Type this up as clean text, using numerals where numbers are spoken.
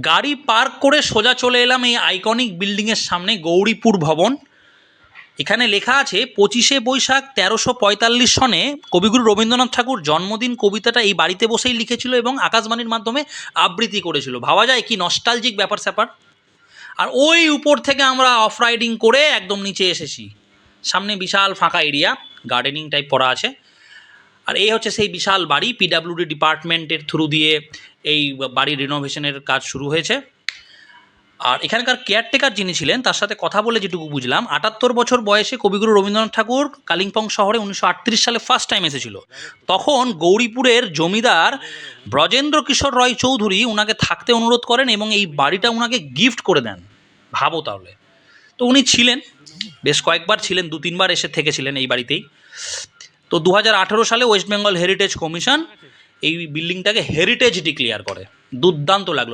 গাড়ি পার্ক করে সোজা চলে এলাম এই আইকনিক বিল্ডিংয়ের সামনে, গৌরীপুর ভবন। এখানে লেখা আছে 25শে বৈশাখ 1345 সনে কবিগুরু রবীন্দ্রনাথ ঠাকুর জন্মদিন কবিতাটা এই বাড়িতে বসেই লিখেছিল এবং আকাশবাণীর মাধ্যমে আবৃত্তি করেছিল। ভাবা যায় কি নস্টালজিক ব্যাপার স্যাপার। আর ওই উপর থেকে আমরা অফ রাইডিং করে একদম নিচে এসেছি। সামনে বিশাল ফাঁকা এরিয়া, গার্ডেনিং টাইপ করা আছে। আর এই হচ্ছে সেই বিশাল বাড়ি, পিডাব্লিউডি ডিপার্টমেন্টের থ্রু দিয়ে এই বাড়ির রিনোভেশনের কাজ শুরু হয়েছে। আর এখানকার কেয়ারটেকার যিনি ছিলেন তার সাথে কথা বলে যেটুকু বুঝলাম, 78 বছর বয়সে কবিগুরু রবীন্দ্রনাথ ঠাকুর কালিম্পং শহরে 1938 সালে ফার্স্ট টাইম এসেছিল। তখন গৌরীপুরের জমিদার ব্রজেন্দ্র কিশোর রয় চৌধুরী ওনাকে থাকতে অনুরোধ করেন এবং এই বাড়িটা ওনাকে গিফট করে দেন। ভাবো তাহলে। তো উনি ছিলেন, বেশ কয়েকবার ছিলেন, 2-3 বার এসে থেকেছিলেন এই বাড়িতেই। তো 2018 সালে ওয়েস্ট বেঙ্গল হেরিটেজ কমিশন এই বিল্ডিংটাকে হেরিটেজ ডিক্লেয়ার করে। দুর্দান্ত লাগলো।